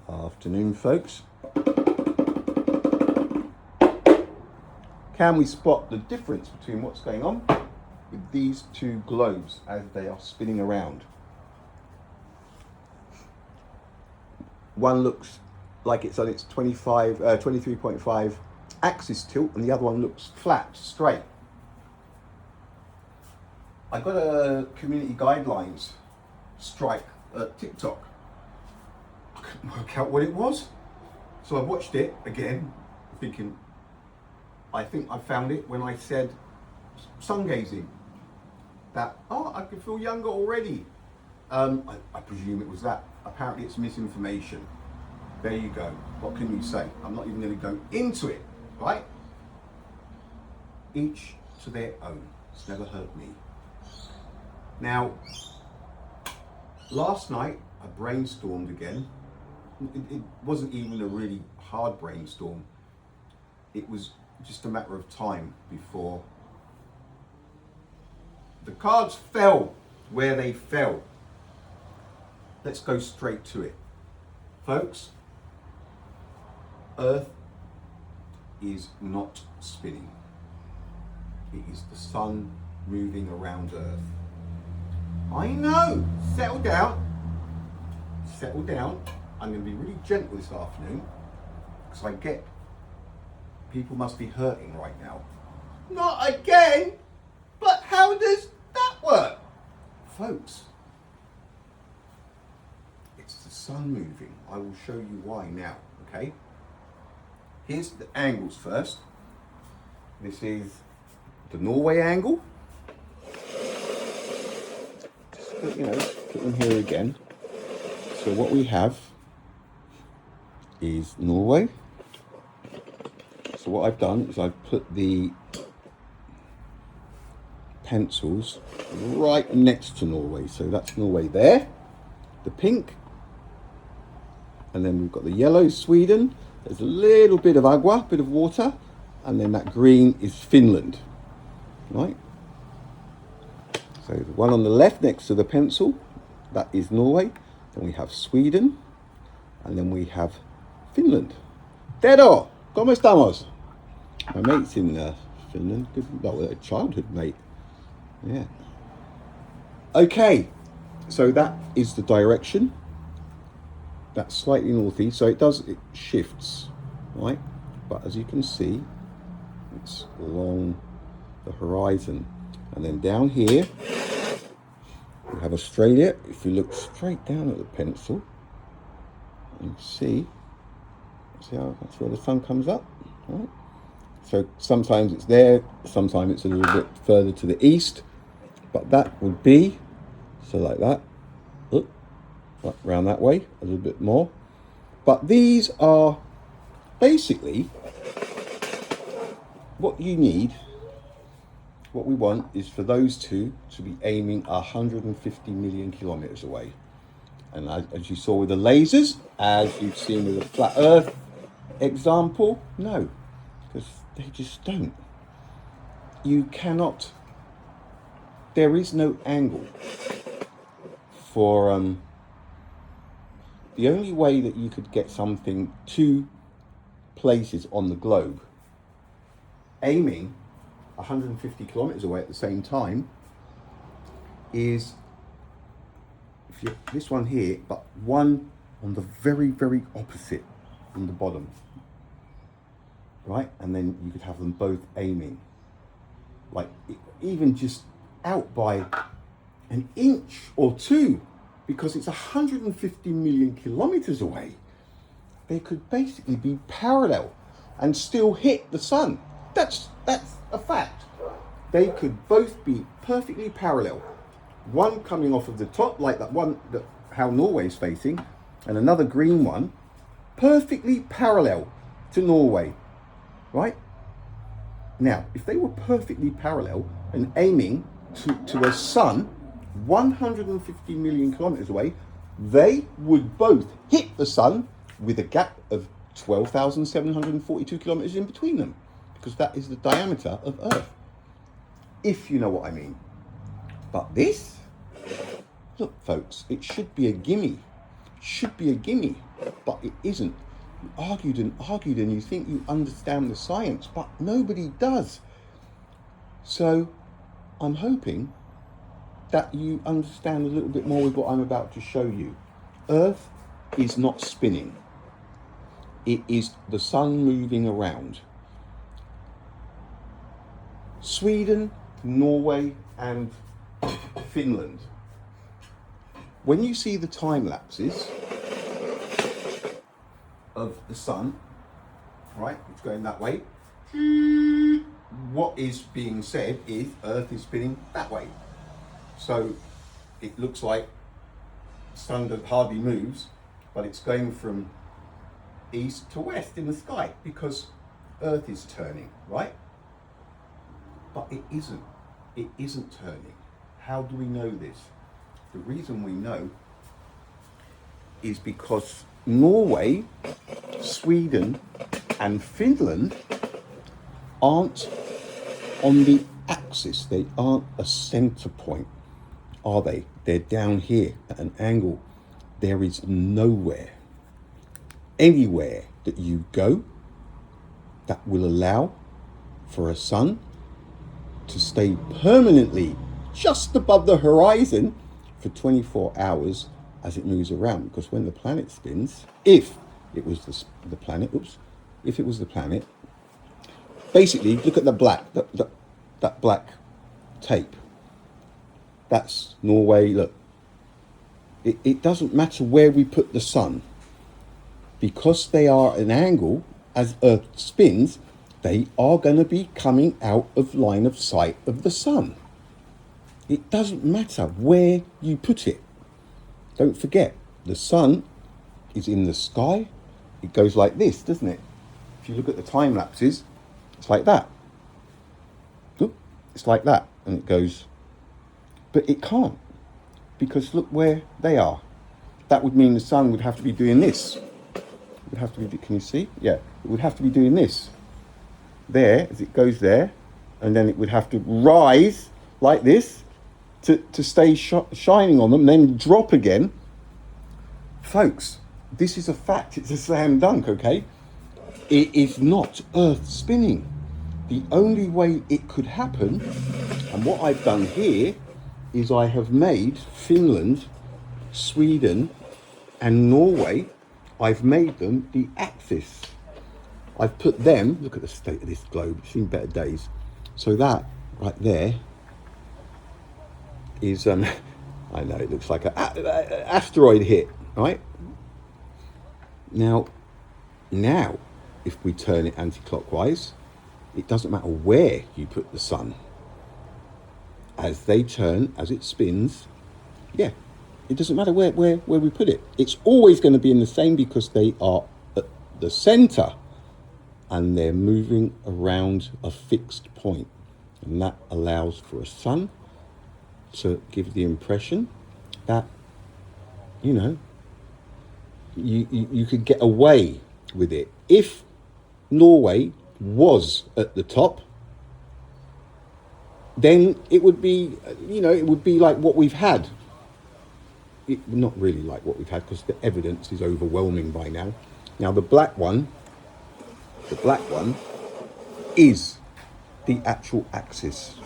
Afternoon, folks. Can we spot the difference between what's going on with these two globes as they are spinning around? One looks like it's on its 23.5 axis tilt, and the other one looks flat, straight. I got a community guidelines strike at TikTok. I couldn't work out what it was. So I watched it again, thinking, I think I found it when I said sun gazing. That, oh, I can feel younger already. I presume it was that. Apparently it's misinformation. There you go. What can you say? I'm not even going to go into it, right? Each to their own. It's never hurt me. Now, last night I brainstormed again. It wasn't even a really hard brainstorm. It was just a matter of time before the cards fell where they fell. Let's go straight to it. Folks, Earth is not spinning. It is the sun moving around Earth. I know, settle down. Settle down. I'm going to be really gentle this afternoon because I get people must be hurting right now. Not again! But how does that work? Folks, it's the sun moving. I will show you why now, okay? Here's the angles first. This is the Norway angle. Just put, put them here again. So what we have is Norway. So what I've done is I've put the pencils right next to Norway. So that's Norway there, the pink, and then we've got the yellow, Sweden. There's a little bit of agua, bit of water, and then that green is Finland, right? So the one on the left next to the pencil, that is Norway. Then we have Sweden, and then we have Finland. Dedo, ¿cómo estamos? My mate's in Finland, a childhood mate. Yeah. Okay, so that is the direction. That's slightly northeast, so it shifts, right? But as you can see, it's along the horizon. And then down here, we have Australia. If you look straight down at the pencil, you see how that's where the sun comes up, right? So sometimes it's there, sometimes it's a little bit further to the east, but that would be, so like that, look, right around that way, a little bit more. But these are basically what you need. What we want is for those two to be aiming 150 million kilometers away. And as you saw with the lasers, as you've seen with the flat Earth example, no, because they just don't. You cannot, there is no angle for, the only way that you could get something two places on the globe aiming 150 kilometers away at the same time is this one here, but one on the very, very opposite on the bottom, right? And then you could have them both aiming, like even just out by an inch or two, because it's 150 million kilometers away. They could basically be parallel and still hit the sun. That's a fact. They could both be perfectly parallel. One coming off of the top, like that one, how Norway's facing, and another green one, perfectly parallel to Norway, right? Now, if they were perfectly parallel and aiming to a sun 150 million kilometers away, they would both hit the sun with a gap of 12,742 kilometers in between them, because that is the diameter of Earth, if you know what I mean. But this, look folks, it should be a gimme. should be a gimme, but it isn't. You argued and argued and you think you understand the science, but nobody does. So I'm hoping that you understand a little bit more with what I'm about to show you. Earth is not spinning. It is the sun moving around. Sweden, Norway, and Finland. When you see the time lapses of the sun, right, it's going that way, what is being said is Earth is spinning that way. So it looks like the sun hardly moves, but it's going from east to west in the sky because Earth is turning, right? But it isn't. It isn't turning. How do we know this? The reason we know is because Norway, Sweden, and Finland aren't on the axis. They aren't a center point, are they? They're down here at an angle. There is nowhere, anywhere that you go that will allow for a sun to stay permanently just above the horizon for 24 hours as it moves around. Because when the planet spins, if it was the planet, if it was the planet, basically look at the black, that black tape. That's Norway. Look, it doesn't matter where we put the sun, because they are at an angle as Earth spins. They are going to be coming out of line of sight of the sun. It doesn't matter where you put it. Don't forget, the sun is in the sky. It goes like this, doesn't it? If you look at the time lapses, it's like that. Look, it's like that, and it goes. But it can't, because look where they are. That would mean the sun would have to be doing this. It would have to be, can you see? Yeah, it would have to be doing this. There, as it goes there, and then it would have to rise like this to stay shining on them, then drop again. Folks, this is a fact. It's a slam dunk, okay? It is not Earth spinning. The only way it could happen, and what I've done here, is I have made Finland, Sweden, and Norway, I've made them the axis. I've put them, look at the state of this globe, it's seen better days. So that right there is, I know it looks like an asteroid hit, right? Now, if we turn it anti-clockwise, it doesn't matter where you put the sun. As they turn, as it spins, yeah, it doesn't matter where we put it. It's always going to be in the same, because they are at the center and they're moving around a fixed point. And that allows for a sun to give the impression that, you know, you could get away with it. If Norway was at the top, then it would be, you know, it would be like what we've had. Not really like what we've had, because the evidence is overwhelming by now. Now the black one is the actual axis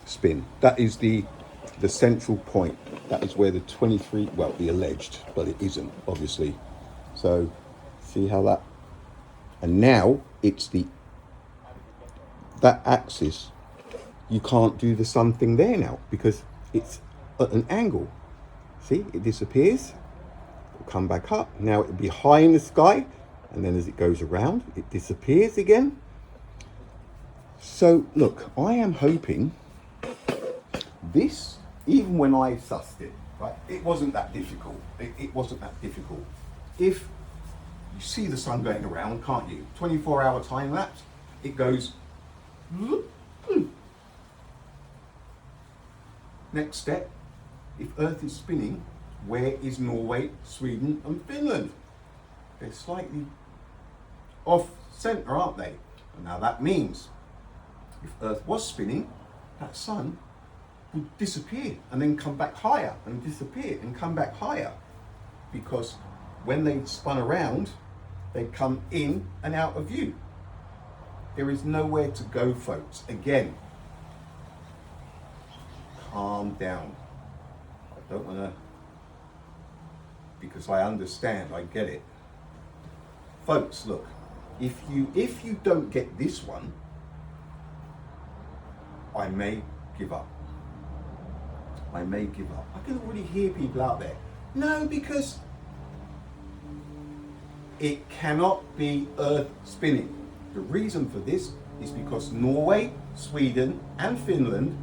spin. That is the central point. That is where the 23, well, the alleged, but it isn't, obviously. So see how that, and now it's that axis. You can't do the sun thing there now, because it's at an angle. See, it disappears, it'll come back up. Now it'll be high in the sky, and then as it goes around, it disappears again. So look, I am hoping this, even when I sussed it, right, it wasn't that difficult. It wasn't that difficult. If you see the sun going around, can't you? 24-hour time lapse, it goes. Next step, if Earth is spinning, where is Norway, Sweden, and Finland? They're slightly off centre, aren't they? And now that means if Earth was spinning, that sun would disappear and then come back higher, and disappear and come back higher, because when they spun around, they come in and out of view. There is nowhere to go, folks. Again, calm down. I don't want to, because I understand, I get it. Folks, look, if you don't get this one, I may give up. I may give up. I can already hear people out there. No, because it cannot be earth spinning. The reason for this is because Norway, Sweden and Finland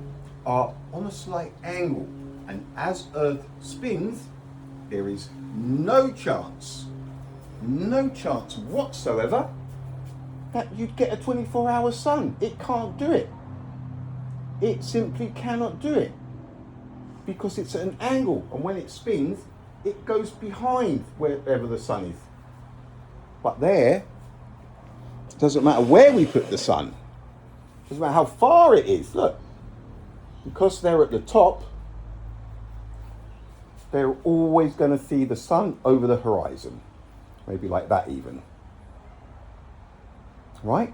are on a slight angle, and as earth spins, there is no chance whatsoever that you'd get a 24-hour sun. It can't do it. It simply cannot do it, because it's at an angle, and when it spins, it goes behind wherever the sun is. But there, it doesn't matter where we put the sun, it doesn't matter how far it is. Look, because they're at the top, they're always going to see the sun over the horizon, maybe like that even, right?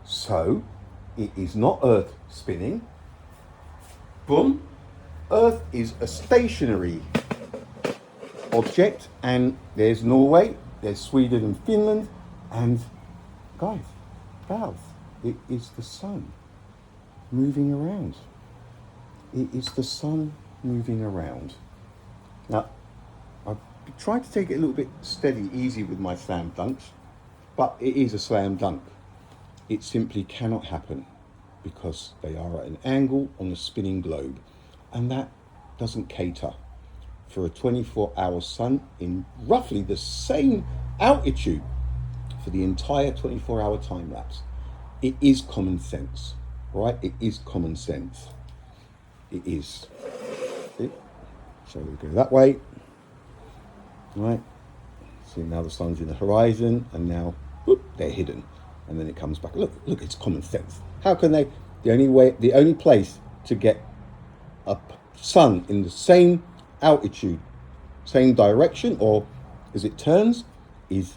So it is not earth spinning. Boom. Earth is a stationary object, and there's Norway, there's Sweden and Finland, and guys, gals, it is the sun moving around. It is the sun moving around. Now, I've tried to take it a little bit steady, easy with my slam dunks, but it is a slam dunk. It simply cannot happen because they are at an angle on the spinning globe, and that doesn't cater for a 24-hour sun in roughly the same altitude for the entire 24-hour time lapse. It is common sense, right? It is common sense. It is. So we go that way, right? See, now the sun's in the horizon, and now whoop, they're hidden, and then it comes back. Look, it's common sense. How can they? The only place to get a sun in the same altitude, same direction, or as it turns, is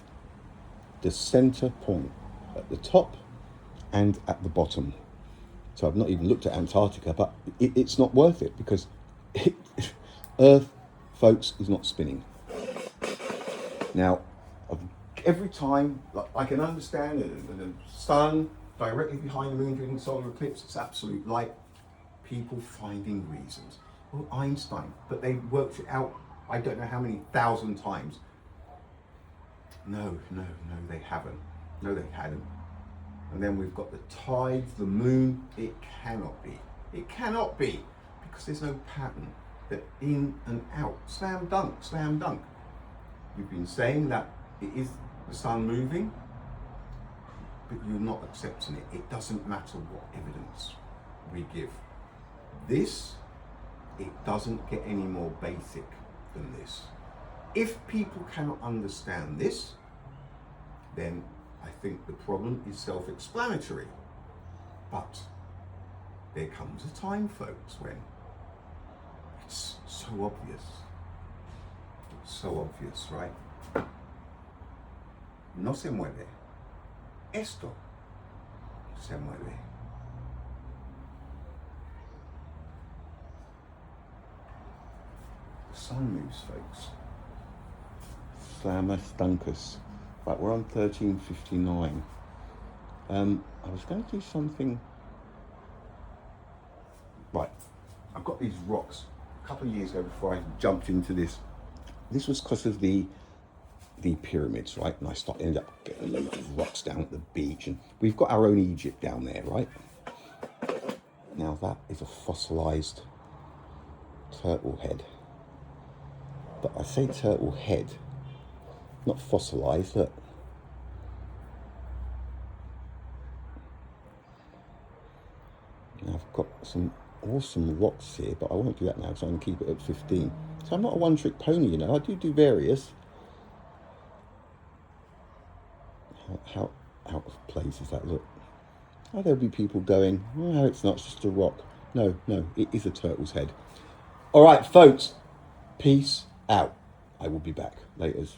the center point at the top and at the bottom. So I've not even looked at Antarctica, but it's not worth it, because Earth, folks, is not spinning. Now, every time, I can understand the sun directly behind the moon during the solar eclipse, it's absolute light. People finding reasons. Well, Einstein, but they worked it out, I don't know how many thousand times. No, they haven't. No, they hadn't. And then we've got the tides, the moon. It cannot be. It cannot be, because there's no pattern. They're in and out. Slam dunk, slam dunk. You've been saying that it is the sun moving, but you're not accepting it. It doesn't matter what evidence we give. This, it doesn't get any more basic than this. If people cannot understand this, then I think the problem is self-explanatory. But there comes a time, folks, when it's so obvious. It's so obvious, right? No se mueve. Esto se mueve. The sun moves, folks. Slammer Stunkus. Right, we're on 13:59. I was going to do something. Right, I've got these rocks. A couple of years ago, before I jumped into this, this was because of the pyramids, right? And I ended up getting a load of rocks down at the beach, and we've got our own Egypt down there, right? Now that is a fossilized turtle head. But I say turtle head, not fossilized. Look. Now I've got some awesome rocks here, but I won't do that now because I'm going to keep it at 15. So I'm not a one-trick pony, you know. I do various. How out of place is that? Look. Oh, there'll be people going, oh, it's not, it's just a rock. No, it is a turtle's head. All right, folks. Peace out. I will be back. Laters.